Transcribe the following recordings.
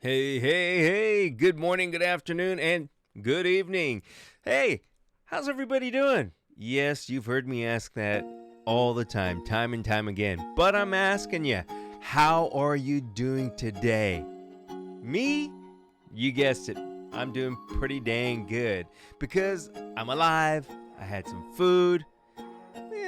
Hey, hey, hey, good morning, good afternoon, and good evening. Hey, how's everybody doing? Yes, you've heard me ask that all the time and time again. But I'm asking you, how are you doing today? Me? You guessed it. I'm doing pretty dang good because I'm alive. I had some food.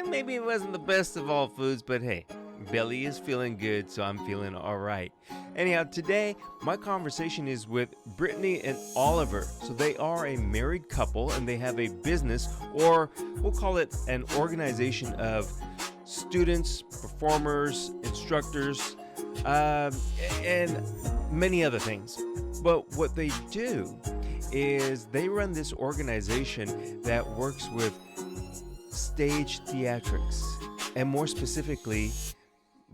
Maybe it wasn't the best of all foods, but hey, belly is feeling good, so I'm feeling all right. Anyhow, today my conversation is with Brittany and Oliver. So they are a married couple and they have a business, or we'll call it an organization of students, performers, instructors, and many other things. But what they do is they run this organization that works with stage theatrics, and more specifically,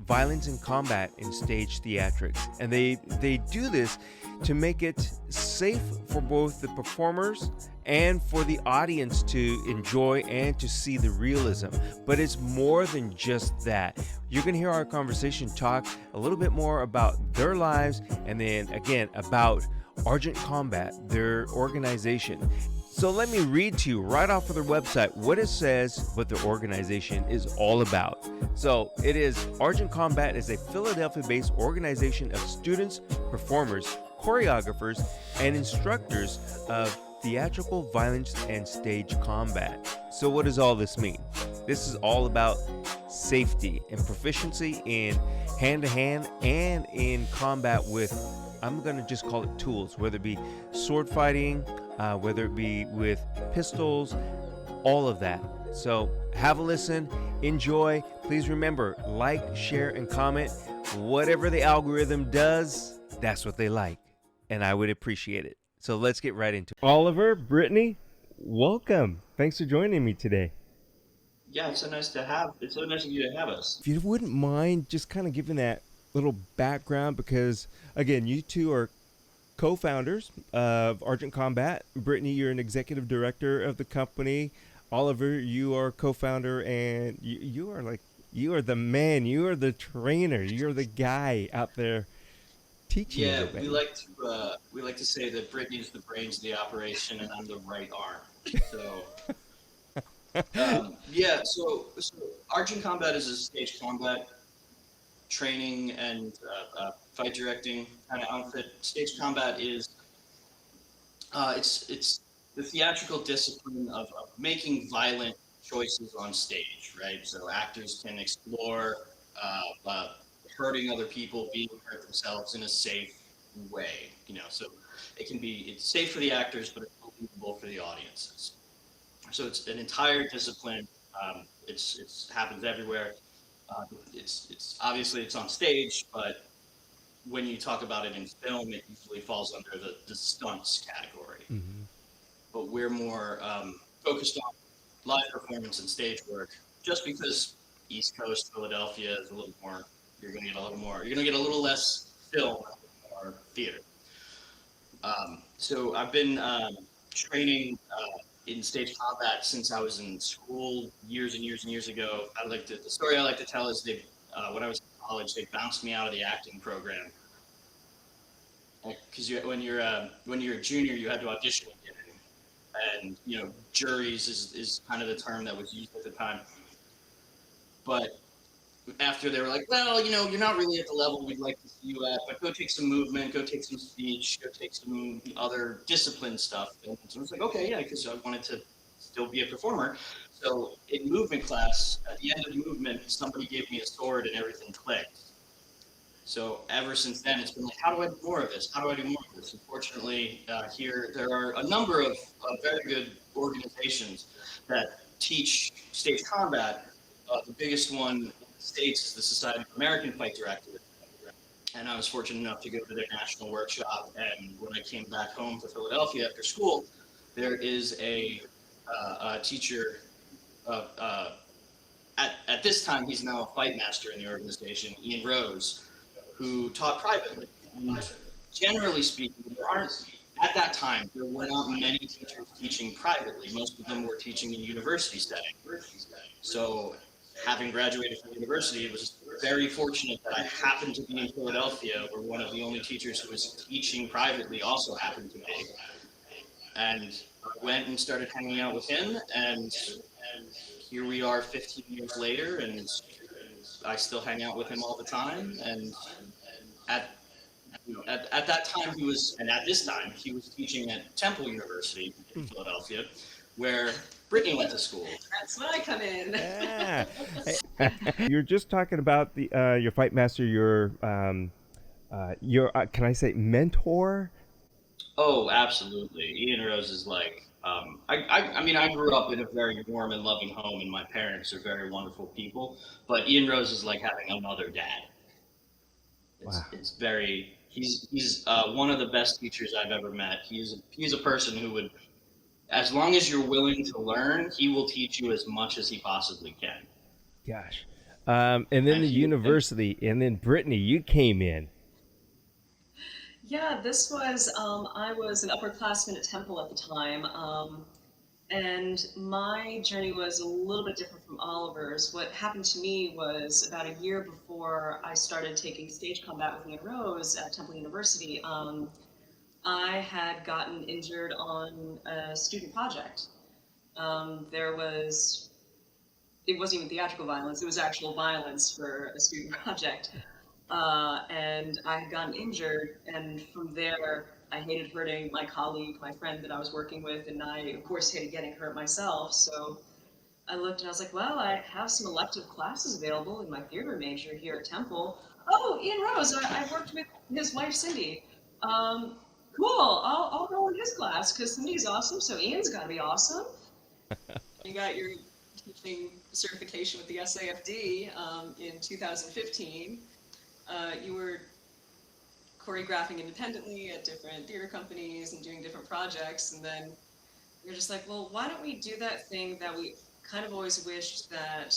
violence and combat in stage theatrics. And they do this to make it safe for both the performers and for the audience to enjoy and to see the realism. But it's more than just that. You're going to hear our conversation talk a little bit more about their lives, and then again about Argent Combat, their organization. So let me read to you right off of their website what it says, what their organization is all about. So it is Argent Combat is a Philadelphia-based organization of students, performers, choreographers, and instructors of theatrical violence and stage combat. So what does all this mean? This is all about safety and proficiency in hand-to-hand and in combat with, I'm going to just call it tools, whether it be sword fighting, whether it be with pistols, all of that. So have a listen, enjoy. Please remember, like, share, and comment. Whatever the algorithm does, that's what they like. And I would appreciate it. So let's get right into it. Oliver, Brittany, welcome. Thanks for joining me today. Yeah, it's so nice of you to have us. If you wouldn't mind just kind of giving that little background, because again, you two are co-founders of Argent Combat. Brittany, you're an executive director of the company. Oliver, you are co-founder, and you are the man. You are the trainer. You're the guy out there teaching Yeah, we everybody. like to we like to say that Brittany's the brains of the operation and I'm the right arm. So yeah, so Argent Combat is a stage combat training and fight directing kind of outfit. Stage combat is it's the theatrical discipline of making violent choices on stage, right? So actors can explore uh, hurting other people, being hurt themselves in a safe way, So it's safe for the actors, but it's believable for the audiences. So it's an entire discipline. It's happens everywhere. It's obviously it's on stage, but when you talk about it in film, it usually falls under the stunts category. Mm-hmm. But we're more focused on live performance and stage work, just because East Coast Philadelphia is a little more. You're going to get a little more. You're going to get a little less film, or theater. So I've been training in stage combat since I was in school years and years and years ago. The story I like to tell is when I was in college, they bounced me out of the acting program because when you're a junior, you had to audition again, and juries is kind of the term that was used at the time. But after they were like, well, you're not really at the level we'd like to see you at, but go take some movement, go take some speech, go take some other discipline stuff. And so I was like, okay, yeah, because I wanted to still be a performer. So in movement class, at the end of movement, somebody gave me a sword and everything clicked. So ever since then, it's been like, how do I do more of this? How do I do more of this? Unfortunately, here there are a number of very good organizations that teach stage combat. The biggest one in the States is the Society of American Fight Directors. And I was fortunate enough to go to their national workshop. And when I came back home to Philadelphia after school, there is a teacher. At this time, he's now a fight master in the organization, Ian Rose, who taught privately. And generally speaking, at that time, there were not many teachers teaching privately. Most of them were teaching in university setting. So having graduated from university, it was very fortunate that I happened to be in Philadelphia, where one of the only teachers who was teaching privately also happened to be. And I went and started hanging out with him, and here we are 15 years later, and I still hang out with him all the time. And at at that time he was, and at this time he was teaching at Temple University in Philadelphia, where Brittany went to school. That's when I come in. Yeah. You're just talking about the your fight master, your can I say mentor? Oh, absolutely. Ian Rose is like, I mean, I grew up in a very warm and loving home, and my parents are very wonderful people. But Ian Rose is like having another dad. Wow. It's very. He's one of the best teachers I've ever met. He's a person who would, as long as you're willing to learn, he will teach you as much as he possibly can. Gosh. And then And the university, and then Brittany, you came in. Yeah, this was, I was an upperclassman at Temple at the time, and my journey was a little bit different from Oliver's. What happened to me was about a year before I started taking stage combat with Ian Rose at Temple University, I had gotten injured on a student project. There was, it wasn't even theatrical violence, it was actual violence for a student project. And I had gotten injured, and from there, I hated hurting my colleague, my friend that I was working with, and I, of course, hated getting hurt myself. So I looked and I was like, well, I have some elective classes available in my theater major here at Temple. Oh, Ian Rose, I worked with his wife, Cindy. Cool, I'll go in his class, because Cindy's awesome, so Ian's got to be awesome. You got your teaching certification with the SAFD in 2015. You were choreographing independently at different theater companies and doing different projects, and then you're just like, well, why don't we do that thing that we kind of always wished that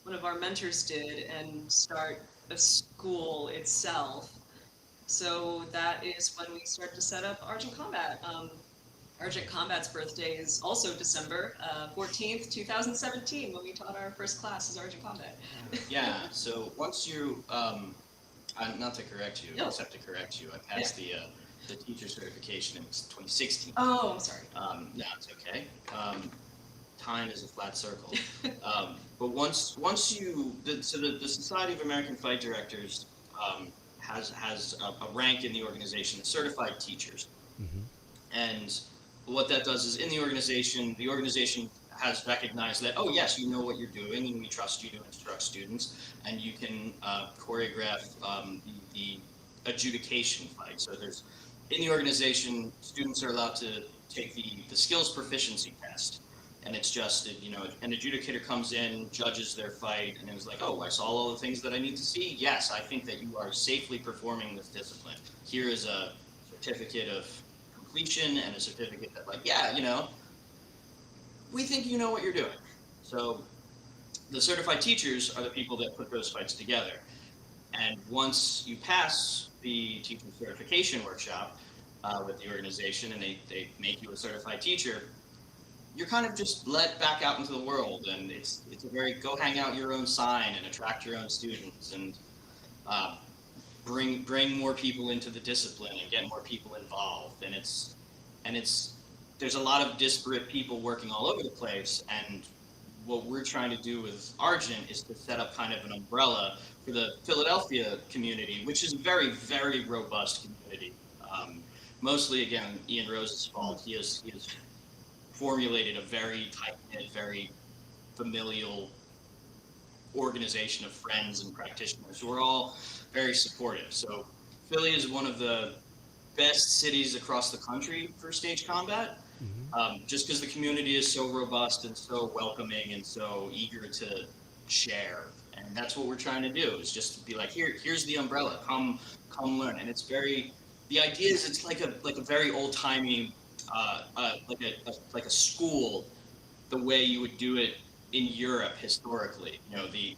one of our mentors did, and start a school itself. So that is when we started to set up Argent Combat. Argent Combat's birthday is also December 14th, 2017, when we taught our first class as Argent Combat. Yeah. So once you, not to correct you, No. except to correct you, I passed the teacher certification in 2016. Oh, I'm sorry. No, it's okay. Time is a flat circle. But once you, the Society of American Fight Directors has a rank in the organization, certified teachers. Mm-hmm. And what that does is, in the organization has recognized that, oh yes, you know what you're doing, and we trust you to instruct students, and you can choreograph the adjudication fight. So there's, in the organization, students are allowed to take the skills proficiency test, and it's just, an adjudicator comes in, judges their fight, and it was like, oh, I saw all the things that I need to see. Yes, I think that you are safely performing this discipline. Here is a certificate of completion and a certificate that, like, yeah, we think you know what you're doing. So the certified teachers are the people that put those fights together. And once you pass the teacher certification workshop with the organization, and they make you a certified teacher, you're kind of just let back out into the world, and it's a very go hang out your own sign and attract your own students, and bring more people into the discipline and get more people involved. And it's there's a lot of disparate people working all over the place, and what we're trying to do with Argent is to set up kind of an umbrella for the Philadelphia community, which is a very, very robust community. Mostly, again, Ian Rose's fault. He has formulated a very tight-knit, very familial organization of friends and practitioners who are all very supportive. So Philly is one of the best cities across the country for stage combat, just because the community is so robust and so welcoming and so eager to share. And that's what we're trying to do, is just to be like, here's the umbrella, come learn. And it's very, the idea is it's like a very old-timey, like a school, the way you would do it in Europe historically. The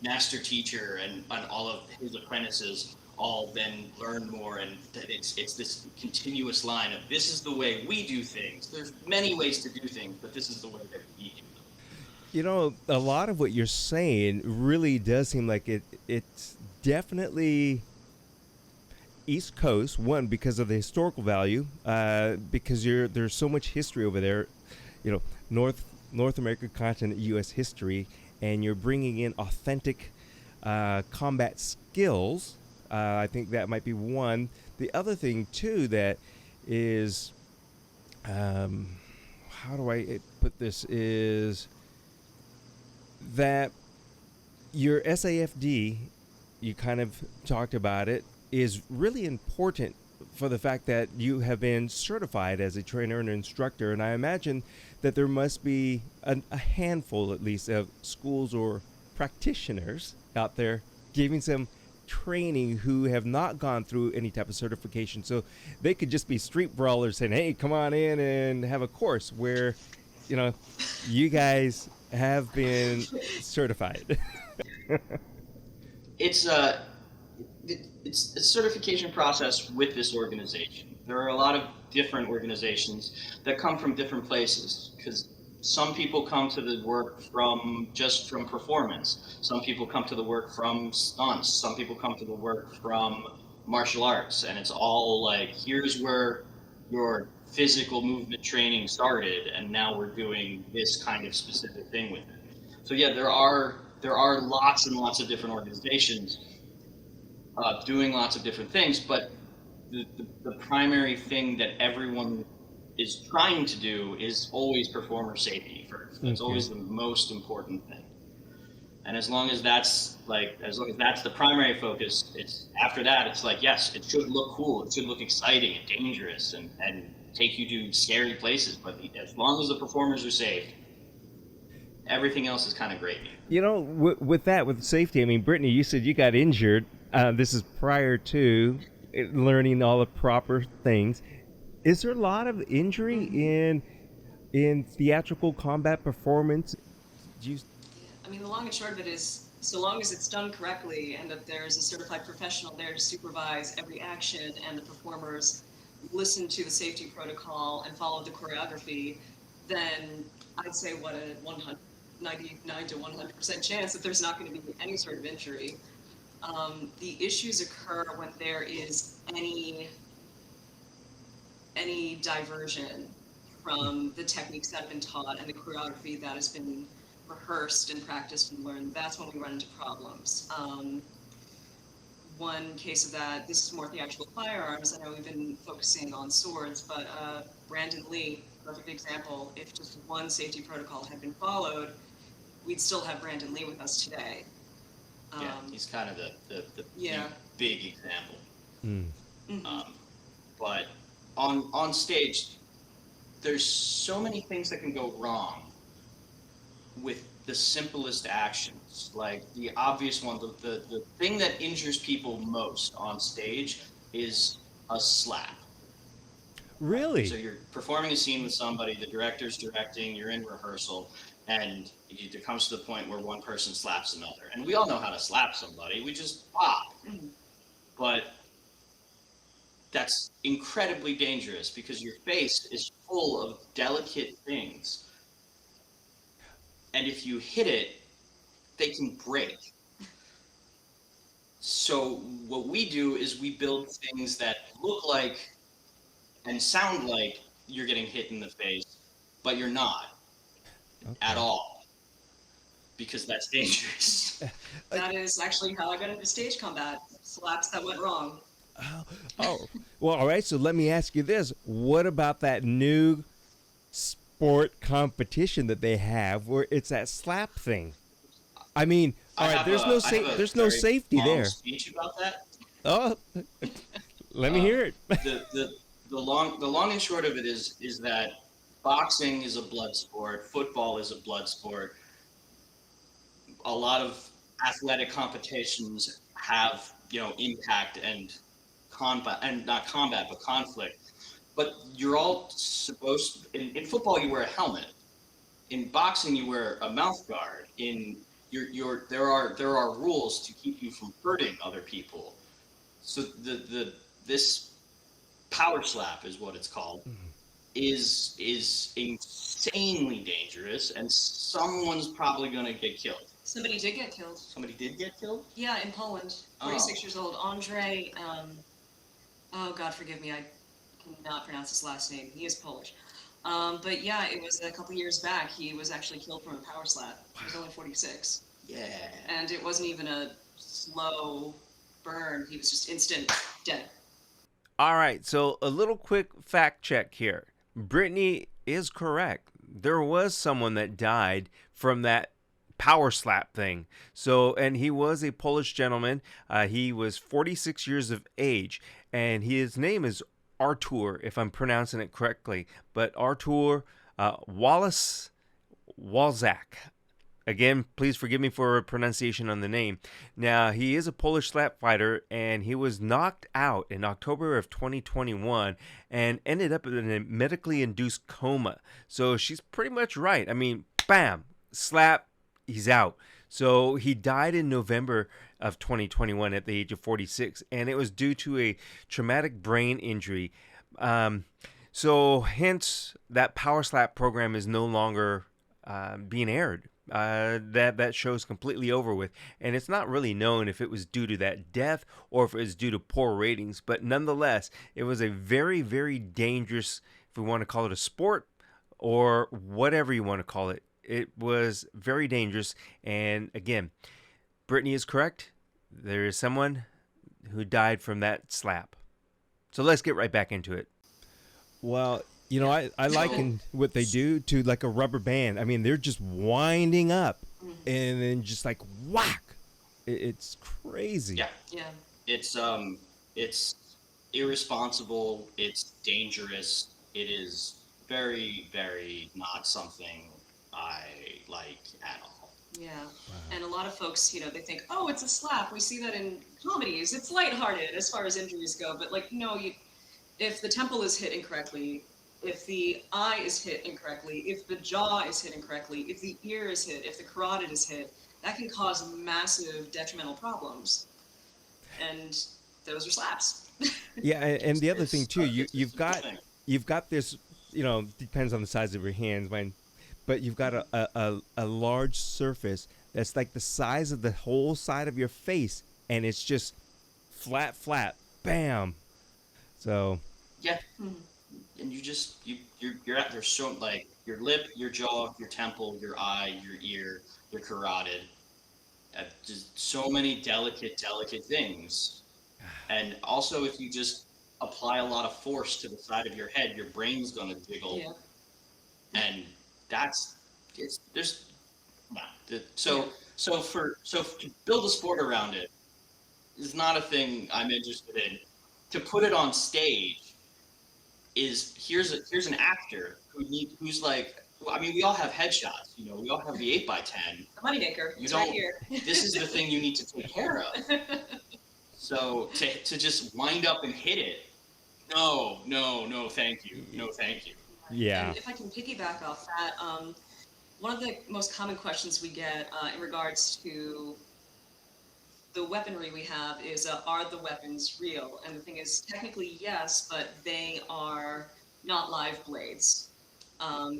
master teacher and all of his apprentices all then learn more, and it's this continuous line of, this is the way we do things. There's many ways to do things, but this is the way that we do them. A lot of what you're saying really does seem like it's definitely East Coast. One, because of the historical value, because there's so much history over there. North America continent, U.S. history, and you're bringing in authentic combat skills. I think that might be one. The other thing too that is, how do I put this, is that your SAFD, you kind of talked about it, is really important for the fact that you have been certified as a trainer and instructor. And I imagine that there must be a handful, at least, of schools or practitioners out there giving some training who have not gone through any type of certification. So they could just be street brawlers saying, hey, come on in and have a course where, you guys have been certified. It's it's a certification process with this organization. There are a lot of different organizations that come from different places, because some people come to the work from performance. Some people come to the work from stunts. Some people come to the work from martial arts, and it's all like, here's where your physical movement training started, and now we're doing this kind of specific thing with it. So yeah, there are lots and lots of different organizations doing lots of different things, but the primary thing that everyone is trying to do is always performer safety first. That's always the most important thing. And as long as that's the primary focus, it's after that, it's like, yes, it should look cool, it should look exciting and dangerous and take you to scary places, but as long as the performers are safe, everything else is kind of gravy. With safety, I mean, Brittany, you said you got injured. This is prior to learning all the proper things. Is there a lot of injury in theatrical combat performance? I mean, the long and short of it is, so long as it's done correctly and that there's a certified professional there to supervise every action and the performers listen to the safety protocol and follow the choreography, then I'd say what a 99 to 100% chance that there's not going to be any sort of injury. The issues occur when there is any diversion from the techniques that have been taught and the choreography that has been rehearsed and practiced and learned. That's when we run into problems. One case of that, this is more theatrical firearms. I know we've been focusing on swords, but Brandon Lee, perfect example. If just one safety protocol had been followed, we'd still have Brandon Lee with us today. Yeah, he's kind of the big example. But on stage, there's so many things that can go wrong with the simplest actions. Like the obvious one, the thing that injures people most on stage is a slap. Really? So you're performing a scene with somebody, the director's directing, you're in rehearsal, and it comes to the point where one person slaps another. And we all know how to slap somebody, we just pop. But that's incredibly dangerous because your face is full of delicate things. And if you hit it, they can break. So what we do is we build things that look like and sound like you're getting hit in the face, but you're not at all, because that's dangerous. That is actually how I got into stage combat. Slaps that went wrong. Well, all right. So let me ask you this: what about that new sport competition that they have, where it's that slap thing? I mean, all right. There's no safety there. Speech about that. Oh, let me hear it. The long and short of it is that boxing is a blood sport. Football is a blood sport. A lot of athletic competitions have impact and not combat, but conflict. But you're all supposed in football you wear a helmet. In boxing you wear a mouth guard. There are rules to keep you from hurting other people. So this power slap is what it's called. is insanely dangerous, and someone's probably gonna get killed. Somebody did get killed. Somebody did get killed? Yeah, in Poland. 46 years old. Andre, oh God, forgive me, I cannot pronounce his last name. He is Polish. But yeah, it was a couple years back. He was actually killed from a power slap. He was only 46. Yeah. And it wasn't even a slow burn. He was just instant dead. All right, so a little quick fact check here. Brittany is correct. There was someone that died from that power slap thing. So, and he was a Polish gentleman. He was 46 years of age, and his name is Artur, if I'm pronouncing it correctly. But Artur Wallace Walzak. Again, please forgive me for pronunciation on the name. Now, he is a Polish slap fighter, and he was knocked out in October of 2021 and ended up in a medically induced coma. So she's pretty much right. I mean, bam, slap, he's out. So he died in November of 2021 at the age of 46, and it was due to a traumatic brain injury. So hence, that power slap program is no longer being aired. That show's completely over with, and it's not really known if it was due to that death or if it was due to poor ratings, but nonetheless, it was a very, very dangerous, if we want to call it a sport or whatever you want to call it. It was very dangerous, and again, Brittany is correct. There is someone who died from that slap. So let's get right back into it. Well, I liken what they do to like a rubber band. I mean, they're just winding up and then just like whack. It's crazy. Yeah. Yeah. It's irresponsible. It's dangerous. It is very, very not something I like at all. Yeah. Wow. And a lot of folks, they think, oh, it's a slap. We see that in comedies. It's lighthearted as far as injuries go. But if the temple is hit incorrectly, if the eye is hit incorrectly, if the jaw is hit incorrectly, if the ear is hit, if the carotid is hit, that can cause massive detrimental problems. And those are slaps. Yeah, and the other thing too, you've got this, depends on the size of your hands, but you've got a large surface that's like the size of the whole side of your face, and it's just flat, bam. So yeah. And you're at there's so like your lip, your jaw, your temple, your eye, your ear, your carotid, just so many delicate things. And also, if you just apply a lot of force to the side of your head, your brain's gonna jiggle. Yeah. And so to build a sport around it is not a thing I'm interested in. To put it on stage is here's an actor who's like, we all have headshots, we all have the 8x10. The moneymaker. It's right here. This is the thing you need to take care of. So to just wind up and hit it, no, thank you, no, thank you. Yeah. And if I can piggyback off that, one of the most common questions we get in regards to the weaponry we have is, are the weapons real? And the thing is, technically, yes, but they are not live blades.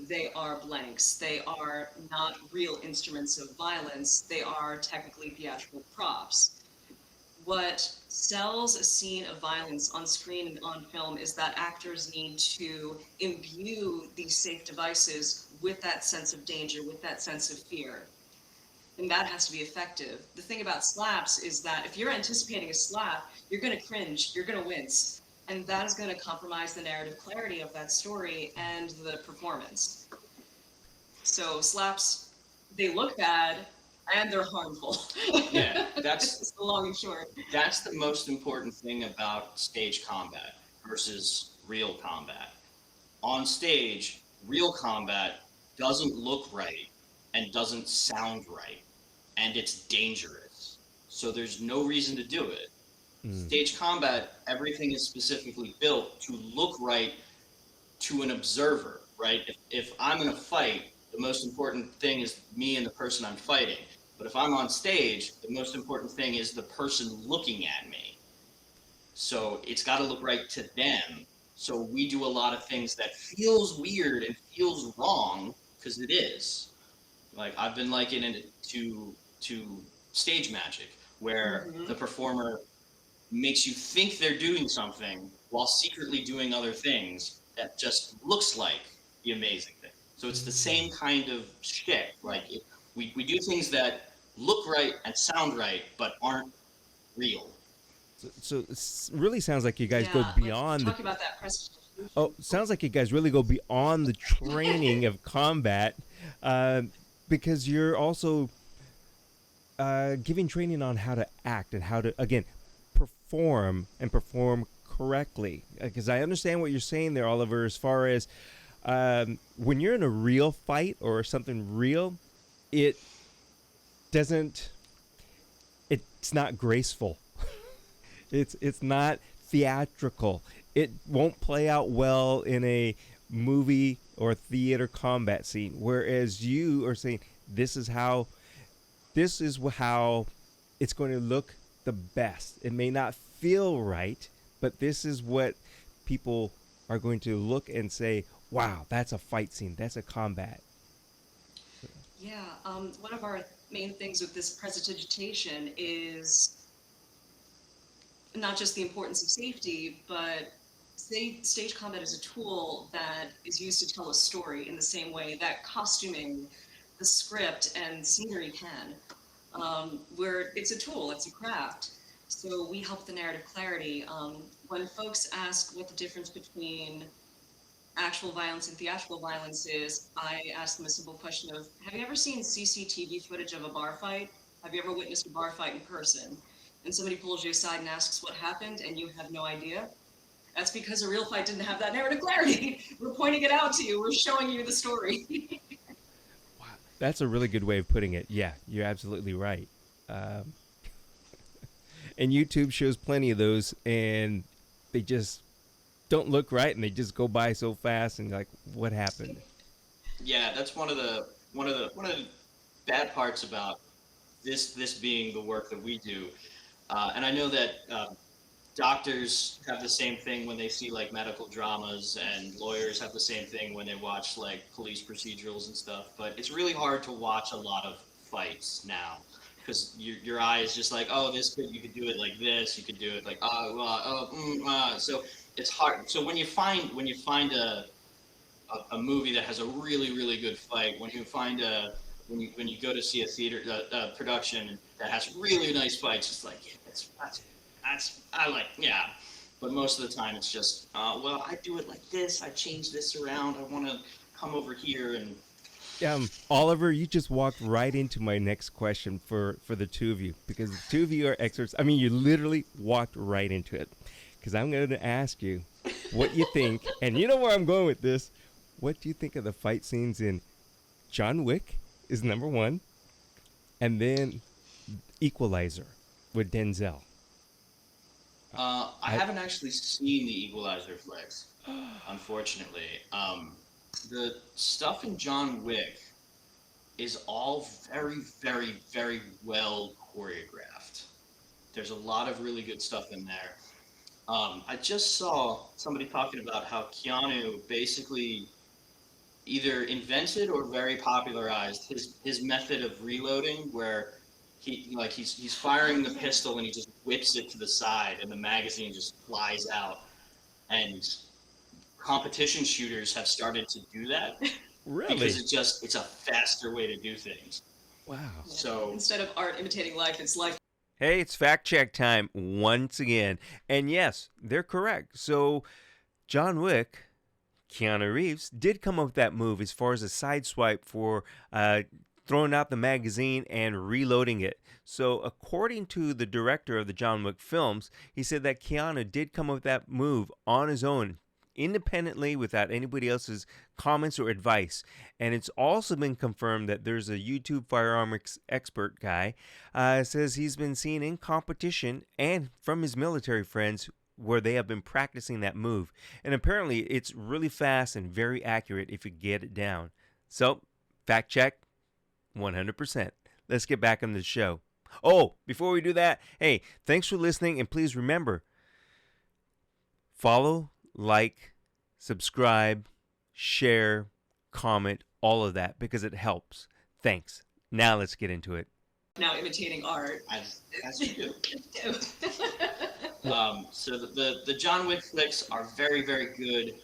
They are blanks. They are not real instruments of violence. They are technically theatrical props. What sells a scene of violence on screen and on film is that actors need to imbue these safe devices with that sense of danger, with that sense of fear. And that has to be effective. The thing about slaps is that if you're anticipating a slap, you're going to cringe, you're going to wince, and that is going to compromise the narrative clarity of that story and the performance. So slaps, they look bad and they're harmful. Yeah, that's the long and short. That's the most important thing about stage combat versus real combat. On stage, real combat doesn't look right and doesn't sound right, and it's dangerous. So there's no reason to do it. Stage combat, everything is specifically built to look right to an observer, right? If I'm in a fight, the most important thing is me and the person I'm fighting. But if I'm on stage, the most important thing is the person looking at me. So it's got to look right to them So we do a lot of things that feels weird and feels wrong because it is. Like I've been likening it to stage magic, where the performer makes you think they're doing something while secretly doing other things that just looks like the amazing thing. So it's the same kind of shtick. Like we do things that look right and sound right, but aren't real. So it really sounds like you guys go Yeah, like beyond talking about that prestidigitation. Oh, sounds like you guys really go beyond the training of combat, uh, because you're also giving training on how to act and how to, again, perform and perform correctly. Because I understand what you're saying there, Oliver, as far as when you're in a real fight or something real, it doesn't, it's not graceful. It's not theatrical. It won't play out well in a movie or theater combat scene. Whereas you are saying this is how it's going to look the best. It may not feel right, but this is what people are going to look and say, "Wow, that's a fight scene. That's a combat." Yeah, one of our main things with this prestidigitation is not just the importance of safety, but stage combat is a tool that is used to tell a story in the same way that costuming, the script, and scenery can. Where it's a tool, it's a craft. So we help the narrative clarity. When folks ask what the difference between actual violence and theatrical violence is, I ask them a simple question of, have you ever seen CCTV footage of a bar fight? Have you ever witnessed a bar fight in person? And somebody pulls you aside and asks what happened and you have no idea? That's because a real fight didn't have that narrative clarity. We're pointing it out to you. We're showing you the story. Wow, that's a really good way of putting it. Yeah, you're absolutely right. And YouTube shows plenty of those, and they just don't look right, and they just go by so fast, and like, what happened? Yeah, that's one of the bad parts about this being the work that we do. And I know that doctors have the same thing when they see like medical dramas, and lawyers have the same thing when they watch like police procedurals and stuff. But it's really hard to watch a lot of fights now because your eye is just like, oh, you could do it like this, you could do it like so it's hard. So when you find a movie that has a really good fight, when you go to see a theater production that has really nice fights, it's like, yeah, that's I like, yeah. But most of the time it's just well, I do it like this, I change this around, I want to come over here. And Oliver, you just walked right into my next question for the two of you, because the two of you are experts. I mean, you literally walked right into it, because I'm going to ask you what you think, and you know where I'm going with this. What do you think of the fight scenes in John Wick is number one, and then Equalizer with Denzel? I haven't actually seen the Equalizer flicks, unfortunately. The stuff in John Wick is all very well choreographed. There's a lot of really good stuff in there. I just saw somebody talking about how Keanu basically either invented or very popularized his method of reloading, where he's firing the pistol and he just whips it to the side and the magazine just flies out. And competition shooters have started to do that. Really? Because it's a faster way to do things. Wow. So instead of art imitating life, it's life. Hey, it's fact check time once again. And yes, they're correct. So John Wick, Keanu Reeves, did come up with that move as far as a side swipe for throwing out the magazine and reloading it. So according to the director of the John Wick films, he said that Keanu did come up with that move on his own, independently, without anybody else's comments or advice. And it's also been confirmed that there's a YouTube firearm expert guy says he's been seen in competition and from his military friends where they have been practicing that move. And apparently it's really fast and very accurate if you get it down. So, fact check, 100%. Let's get back on the show. Oh, before we do that, hey, thanks for listening, and please remember, follow, like, subscribe, share, comment, all of that, because it helps. Thanks. Now let's get into it. Now imitating art. As you do. So the John Wick flicks are very, very good,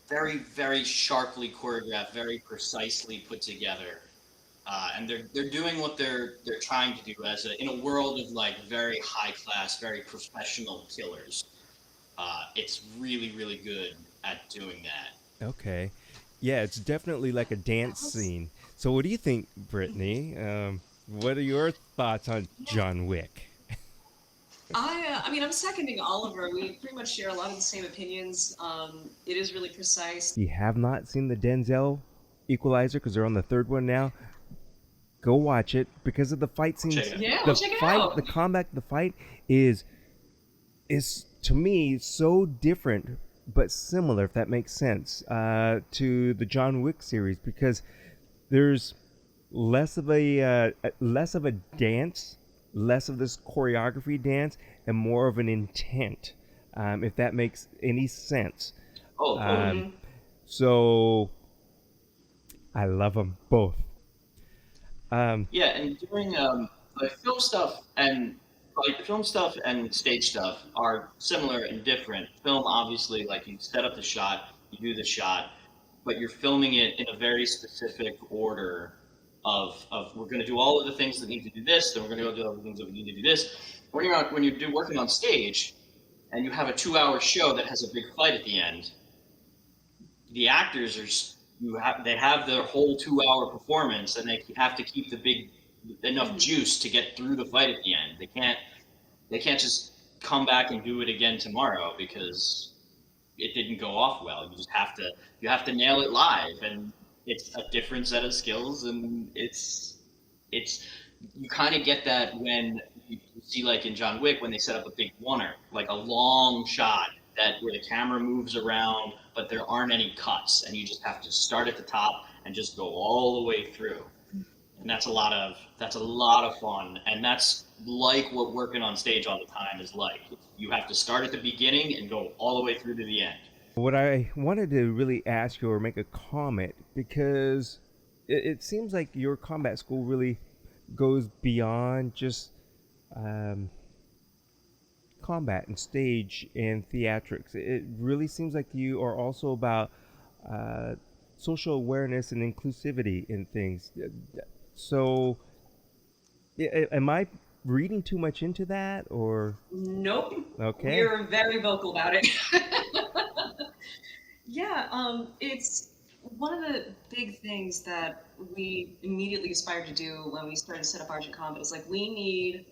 very, very sharply choreographed, very precisely put together, and they're doing what they're trying to do in a world of like very high class, very professional killers. It's really, really good at doing that. Okay. Yeah, it's definitely like a dance scene. So what do you think, Brittany? What are your thoughts on John Wick? I mean, I'm seconding Oliver. We pretty much share a lot of the same opinions. It is really precise. If you have not seen the Denzel Equalizer, because they're on the third one now, go watch it because of the fight scenes. Yeah, The we'll check it fight, out. the combat, the fight is to me so different but similar, if that makes sense, to the John Wick series, because there's less of a dance, less of this choreography dance, and more of an intent, if that makes any sense. Oh, So I love them both. yeah, and doing like film stuff and stage stuff are similar and different. Film, obviously, like you set up the shot, you do the shot, but you're filming it in a very specific order of we're going to do all of the things that need to do this, then we're going to go do all the things that we need to do this. When you're working on stage, and you have a 2-hour show that has a big fight at the end, the actors they have their whole 2-hour performance, and they have to keep enough juice to get through the fight at the end. They can't just come back and do it again tomorrow because it didn't go off well. You have to nail it live, and it's a different set of skills, and it's you kind of get that when you see, like in John Wick, when they set up a big oneer, like a long shot where the camera moves around, but there aren't any cuts, and you just have to start at the top and just go all the way through. And that's a lot of fun, and that's like what working on stage all the time is like. You have to start at the beginning and go all the way through to the end. What I wanted to really ask you or make a comment, because it seems like your combat school really goes beyond just combat and stage and theatrics. It really seems like you are also about social awareness and inclusivity in things. So, am I reading too much into that, or? Nope. Okay. You're very vocal about it. Yeah, it's one of the big things that we immediately aspired to do when we started to set up Argent Combat is like, we need,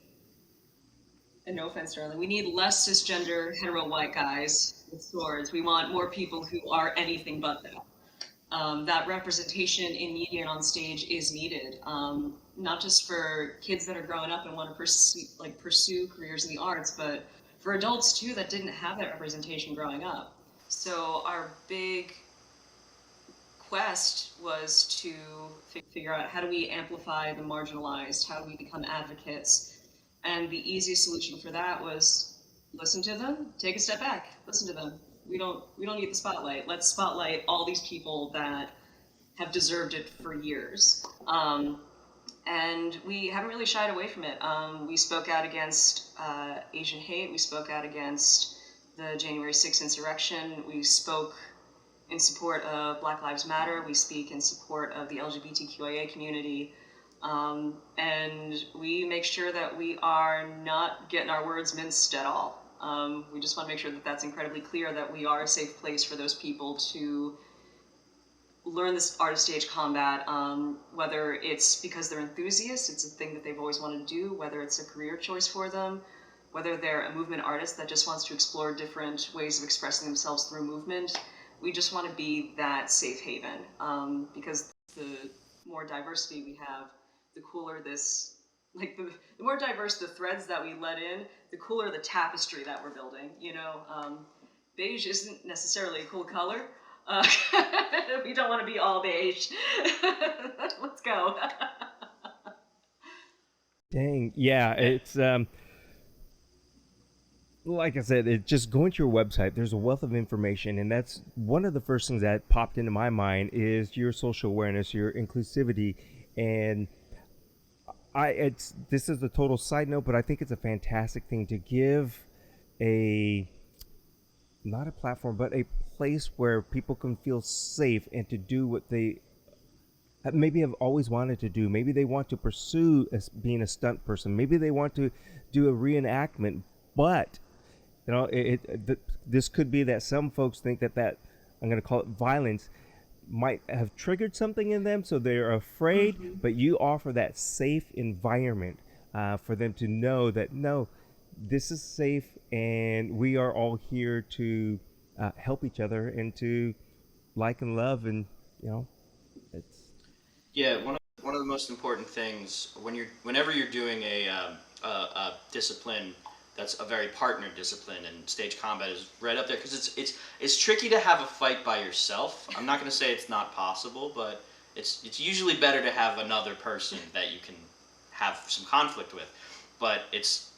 and no offense, darling, we need less cisgender hetero white guys with swords. We want more people who are anything but that. That representation in media and on stage is needed, not just for kids that are growing up and want to pursue careers in the arts, but for adults too that didn't have that representation growing up. So our big quest was to figure out, how do we amplify the marginalized? How do we become advocates? And the easiest solution for that was listen to them, take a step back, listen to them. We don't need the spotlight. Let's spotlight all these people that have deserved it for years. And we haven't really shied away from it. We spoke out against Asian hate. We spoke out against the January 6th insurrection. We spoke in support of Black Lives Matter. We speak in support of the LGBTQIA community. And we make sure that we are not getting our words minced at all. We just want to make sure that that's incredibly clear, that we are a safe place for those people to learn this art of stage combat, whether it's because they're enthusiasts, it's a thing that they've always wanted to do, whether it's a career choice for them, whether they're a movement artist that just wants to explore different ways of expressing themselves through movement. We just want to be that safe haven, because the more diversity we have, the cooler this, like the more diverse the threads that we let in, the cooler the tapestry that we're building. You know, beige isn't necessarily a cool color. We don't want to be all beige. Let's go. Dang, yeah, it's like I said, it just going to your website. There's a wealth of information, and that's one of the first things that popped into my mind is your social awareness, your inclusivity, and it's this is a total side note, but I think it's a fantastic thing to give a not a platform, but a place where people can feel safe and to do what they maybe have always wanted to do. Maybe they want to pursue as being a stunt person. Maybe they want to do a reenactment, but this could be that some folks think that I'm going to call it violence might have triggered something in them, so they're afraid. But you offer that safe environment for them to know that no, this is safe, and we are all here to help each other and to like and love, and it's Yeah, one of the most important things whenever you're doing a discipline that's a very partner discipline, and stage combat is right up there because it's tricky to have a fight by yourself. I'm not going to say it's not possible, but it's usually better to have another person that you can have some conflict with. But it's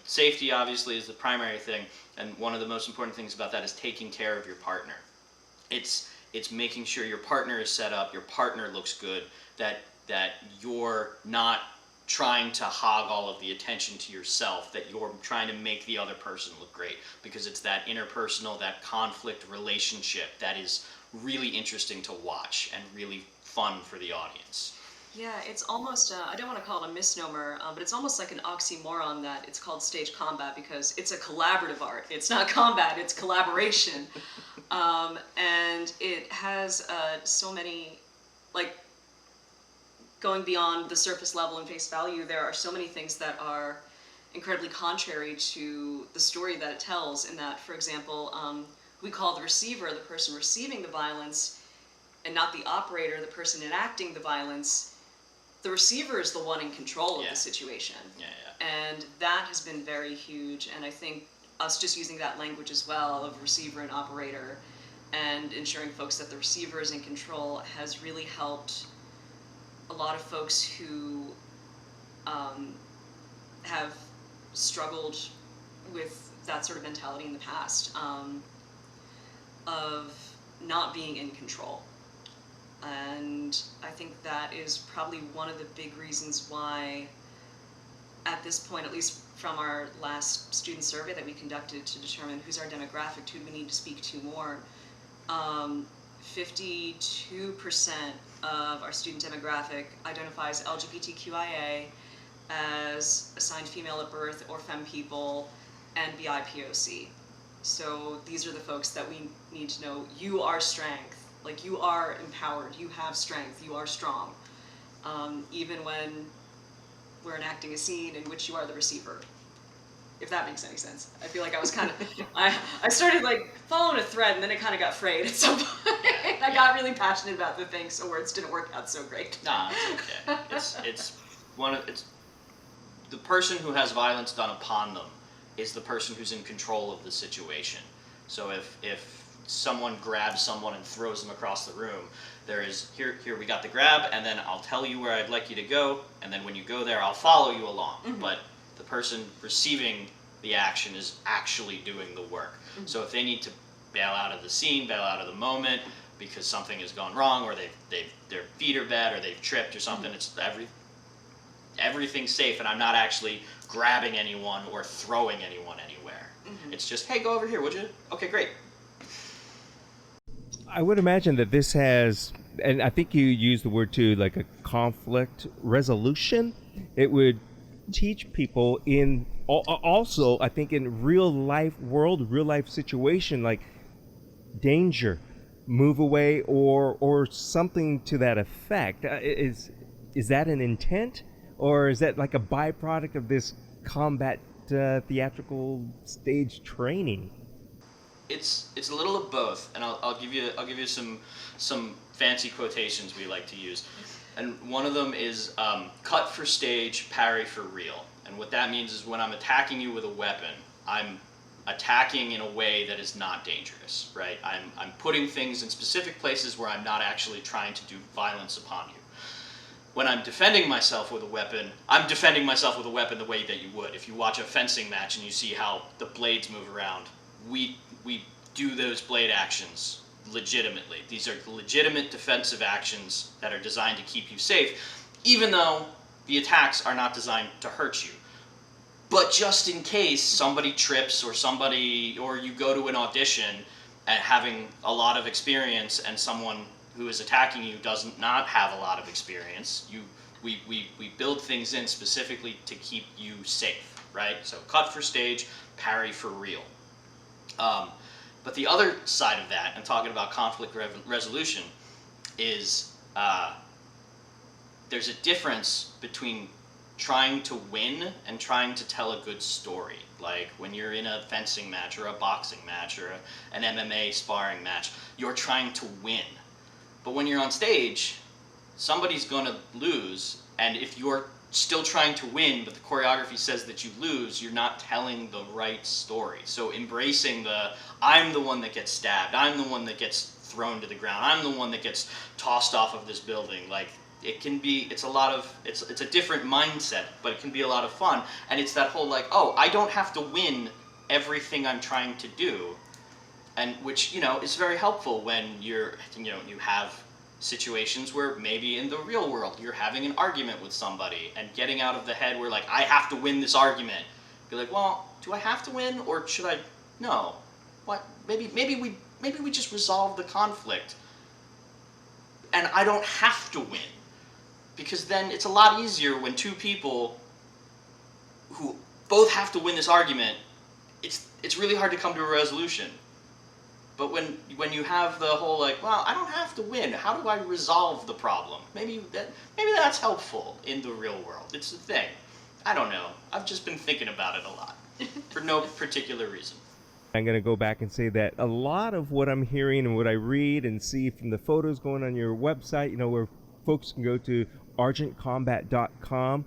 safety obviously is the primary thing, and one of the most important things about that is taking care of your partner. It's making sure your partner is set up, your partner looks good, that you're not trying to hog all of the attention to yourself, that you're trying to make the other person look great, because it's that interpersonal, that conflict relationship that is really interesting to watch and really fun for the audience. Yeah, it's almost, I don't want to call it a misnomer, but it's almost like an oxymoron that it's called stage combat because it's a collaborative art. It's not combat, it's collaboration. And it has so many, like, going beyond the surface level and face value, there are so many things that are incredibly contrary to the story that it tells, in that, for example, we call the receiver the person receiving the violence and not the operator, the person enacting the violence. The receiver is the one in control of the situation. Yeah. And that has been very huge, and I think us just using that language as well of receiver and operator and ensuring folks that the receiver is in control has really helped a lot of folks who have struggled with that sort of mentality in the past, of not being in control. And I think that is probably one of the big reasons why, at this point, at least from our last student survey that we conducted to determine who's our demographic, who do we need to speak to more, 52% of our student demographic identifies LGBTQIA, as assigned female at birth or femme people, and BIPOC. So these are the folks that we need to know, you are strength. Like, you are empowered, you have strength, you are strong. Even when we're enacting a scene in which you are the receiver. If that makes any sense. I feel like I was kind of, I started like following a thread, and then it kind of got frayed at some point. I got really passionate about the thing, so words didn't work out so great. Nah, it's okay. It's the person who has violence done upon them is the person who's in control of the situation. So if someone grabs someone and throws them across the room, there is here we got the grab, and then I'll tell you where I'd like you to go, and then when you go there I'll follow you along. But the person receiving the action is actually doing the work. So if they need to bail out of the scene, bail out of the moment because something has gone wrong, or their feet are bad, or they've tripped or something, it's everything's safe, and I'm not actually grabbing anyone or throwing anyone anywhere. It's just, hey, go over here, would you? Okay, great. I would imagine that this has, and I think you used the word too, like a conflict resolution. It would teach people in also, I think, in real life situation, like danger, move away, or something to that effect. Is that an intent, or is that like a byproduct of this combat theatrical stage training? It's a little of both, and I'll give you some fancy quotations we like to use, and one of them is cut for stage, parry for real. And what that means is when I'm attacking you with a weapon, I'm attacking in a way that is not dangerous, right? I'm putting things in specific places where I'm not actually trying to do violence upon you. when I'm defending myself with a weapon, I'm defending myself with a weapon the way that you would. If you watch a fencing match and you see how the blades move around, we do those blade actions legitimately. These are legitimate defensive actions that are designed to keep you safe, even though the attacks are not designed to hurt you. But just in case somebody trips or you go to an audition and having a lot of experience and someone who is attacking you does not have a lot of experience, we build things in specifically to keep you safe, right? So cut for stage, parry for real. But the other side of that, and talking about conflict resolution, is there's a difference between trying to win and trying to tell a good story. Like when you're in a fencing match or a boxing match or an MMA sparring match, you're trying to win. But when you're on stage, somebody's going to lose, and if you're still trying to win, but the choreography says that you lose, you're not telling the right story. So embracing I'm the one that gets stabbed, I'm the one that gets thrown to the ground, I'm the one that gets tossed off of this building, like, it's a different mindset, but it can be a lot of fun. And it's that whole I don't have to win everything I'm trying to do. And which, is very helpful when you have situations where maybe in the real world you're having an argument with somebody and getting out of the head where I have to win this argument. Be like, well, do I have to win or should I? No. What? Maybe we just resolve the conflict and I don't have to win. Because then it's a lot easier when two people who both have to win this argument, it's really hard to come to a resolution. But when you have the whole I don't have to win. How do I resolve the problem? Maybe that's helpful in the real world. It's a thing. I don't know. I've just been thinking about it a lot for no particular reason. I'm going to go back and say that a lot of what I'm hearing and what I read and see from the photos going on your website, where folks can go to argentcombat.com.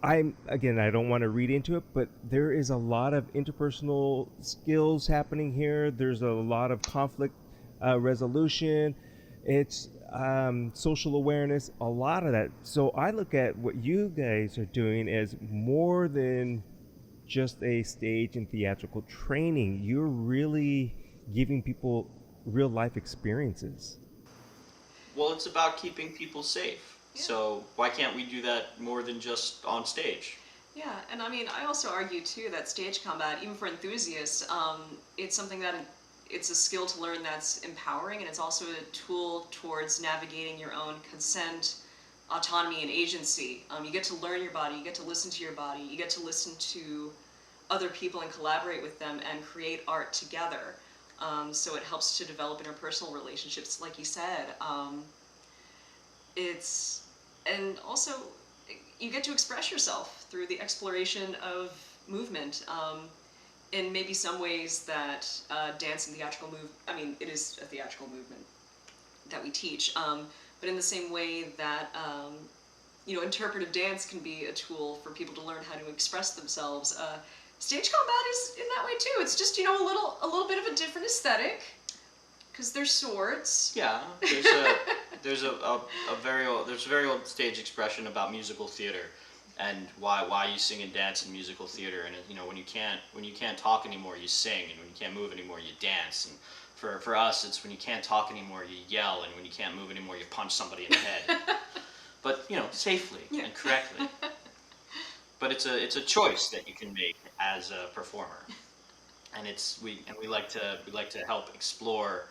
I don't want to read into it, but there is a lot of interpersonal skills happening here. There's a lot of conflict resolution. It's social awareness, a lot of that. So I look at what you guys are doing as more than just a stage and theatrical training. You're really giving people real life experiences. Well, it's about keeping people safe. Yeah. So why can't we do that more than just on stage? Yeah, and I also argue too that stage combat, even for enthusiasts, it's something that it's a skill to learn that's empowering, and it's also a tool towards navigating your own consent, autonomy, and agency. You get to learn your body, you get to listen to your body, you get to listen to other people and collaborate with them and create art together. So it helps to develop interpersonal relationships, like you said. And also you get to express yourself through the exploration of movement in maybe some ways that dance and theatrical it is a theatrical movement that we teach, but in the same way that interpretive dance can be a tool for people to learn how to express themselves. Stage combat is in that way too. It's just a little bit of a different aesthetic because there's swords. Yeah, there's a very old stage expression about musical theater and why you sing and dance in musical theater. And when you can't talk anymore, you sing, and when you can't move anymore, you dance. And for us, it's when you can't talk anymore, you yell, and when you can't move anymore, you punch somebody in the head. But safely and correctly. But it's a choice that you can make as a performer, and we like to help explore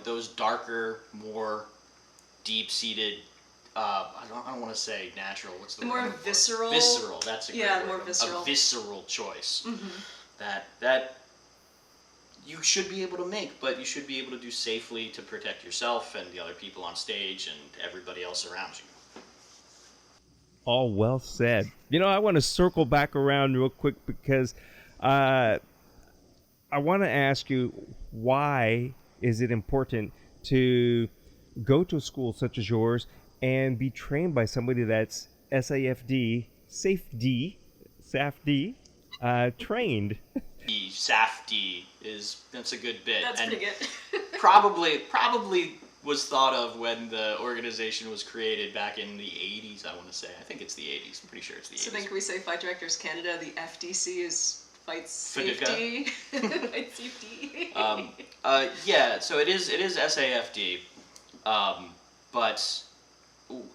those darker, more deep-seated. I don't want to say natural. What's the more word? Visceral? Visceral. That's a great word. More visceral. A visceral choice. Mm-hmm. That you should be able to make, but you should be able to do safely to protect yourself and the other people on stage and everybody else around you. All well said. I want to circle back around real quick because I want to ask you, why is it important to go to a school such as yours and be trained by somebody that's SAFD trained? SAFD that's a good bit. That's pretty good. probably was thought of when the organization was created back in the 80s, I want to say. I think it's the 80s. I'm pretty sure it's the 80s. So then can we say Fight Directors Canada, the FDC is Fight FDCA? Safety? Fight Safety. Yeah, so it is SAFD. But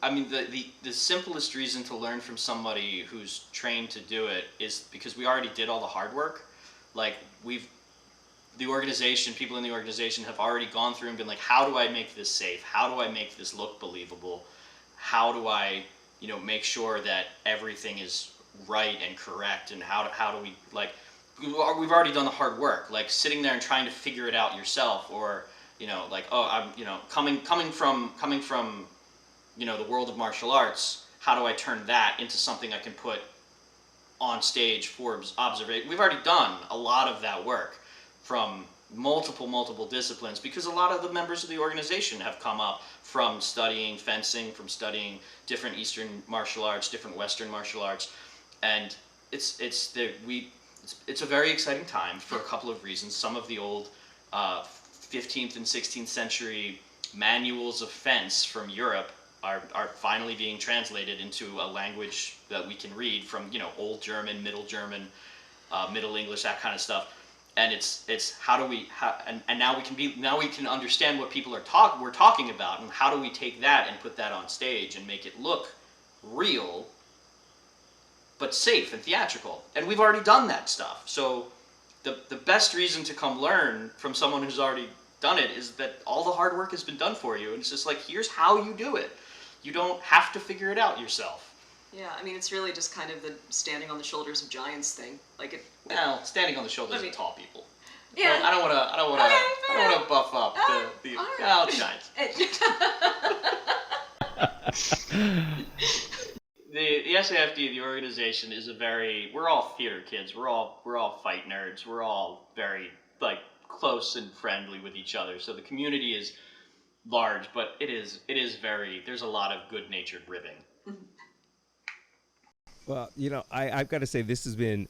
I mean, the simplest reason to learn from somebody who's trained to do it is because we already did all the hard work. Like, the organization, people in the organization have already gone through and been like, how do I make this safe? How do I make this look believable? How do I, make sure that everything is right and correct? And how do we, like, we've already done the hard work. Like, sitting there and trying to figure it out yourself, or, like, oh, I'm, coming from, the world of martial arts, how do I turn that into something I can put on stage for observation? We've already done a lot of that work from multiple disciplines, because a lot of the members of the organization have come up from studying fencing, from studying different Eastern martial arts, different Western martial arts, and it's a very exciting time for a couple of reasons. Some of the old 15th and 16th century manuals of fence from Europe are finally being translated into a language that we can read, from Old German, Middle German, Middle English, that kind of stuff. And it's how do we and now we can understand what people we're talking about, and how do we take that and put that on stage and make it look real but safe and theatrical. And we've already done that stuff. So the best reason to come learn from someone who's already done it is that all the hard work has been done for you, and it's just like, here's how you do it. You don't have to figure it out yourself. Yeah, I mean, it's really just kind of the standing on the shoulders of giants thing. Like Well, standing on the shoulders of tall people. Yeah. I don't want to buff up the right. giants. The SAFD, the organization, is we're all theater kids. We're all fight nerds. We're all very, like, close and friendly with each other. So the community is large, but it is there's a lot of good-natured ribbing. Well, I've got to say, this has been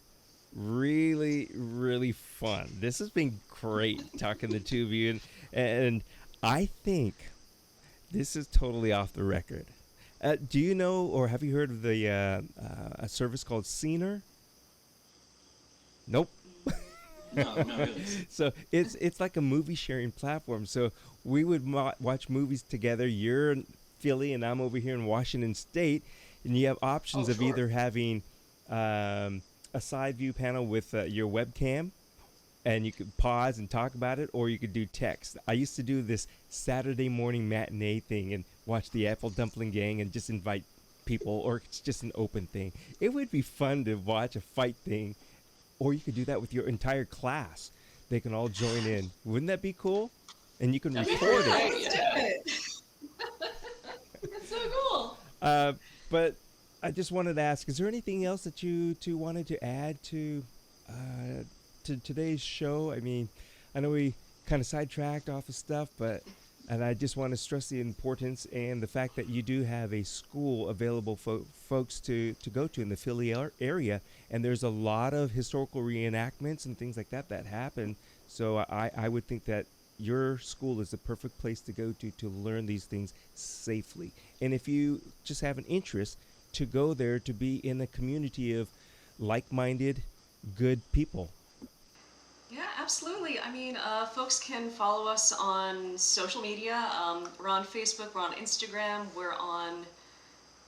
really, really fun. This has been great talking to the two of you, and I think this is totally off the record. Do you know, or have you heard of a service called Scener? Nope. No, really. So it's like a movie sharing platform. So we would watch movies together. You're in Philly, and I'm over here in Washington State, and you have options of either having a side view panel with your webcam, and you could pause and talk about it, or you could do text. I used to do this Saturday morning matinee thing and watch the Apple Dumpling Gang and just invite people, or it's just an open thing. It would be fun to watch a fight thing, or you could do that with your entire class. They can all join in. Wouldn't that be cool? And you can record it. That's so cool. But I just wanted to ask, is there anything else that you two wanted to add to today's show? I mean, I know we kind of sidetracked off of stuff, and I just want to stress the importance and the fact that you do have a school available for folks to go to in the Philly area, and there's a lot of historical reenactments and things like that happen. So I would think that your school is the perfect place to go to learn these things safely. And if you just have an interest, to go there to be in a community of like-minded, good people. Yeah, absolutely. I mean, folks can follow us on social media. We're on Facebook, we're on Instagram, we're on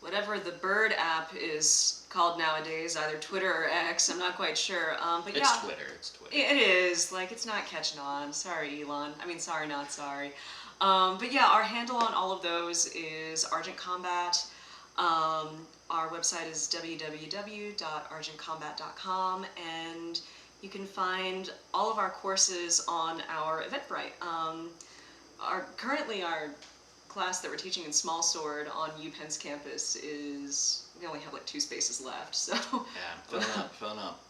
whatever the Bird app is called nowadays, either Twitter or X, I'm not quite sure. But It's yeah. Twitter. It is. Like, it's not catching on. Sorry, Elon. I mean, sorry, not sorry. But yeah, our handle on all of those is Argent Combat. Our website is www.argentcombat.com, and you can find all of our courses on our Eventbrite. Currently our class that we're teaching in Small Sword on UPenn's campus we only have like 2 spaces left, so yeah,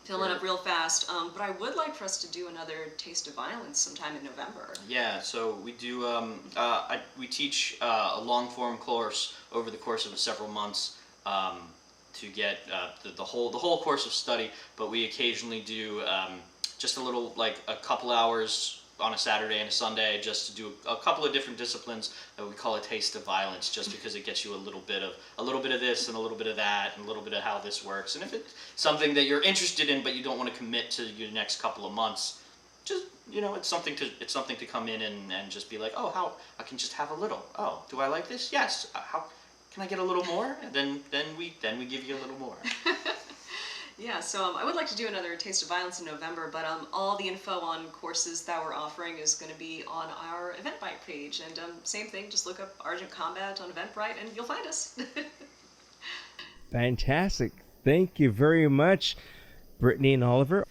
filling up real fast. But I would like for us to do another Taste of Violence sometime in November. Yeah, so we do. We teach a long form course over the course of several months to get the whole course of study. But we occasionally do just a little, like a couple hours on a Saturday and a Sunday just to do a couple of different disciplines that we call a taste of violence, just because it gets you a little bit of this and a little bit of that and a little bit of how this works. And if it's something that you're interested in but you don't want to commit to your next couple of months, just, it's something to come in and just be like, oh, how I can just have a little. Oh, do I like this? Yes. How can I get a little more? And then we give you a little more. Yeah, so I would like to do another Taste of Violence in November, but all the info on courses that we're offering is going to be on our Eventbrite page. And same thing, just look up Argent Combat on Eventbrite and you'll find us. Fantastic. Thank you very much, Brittany and Oliver.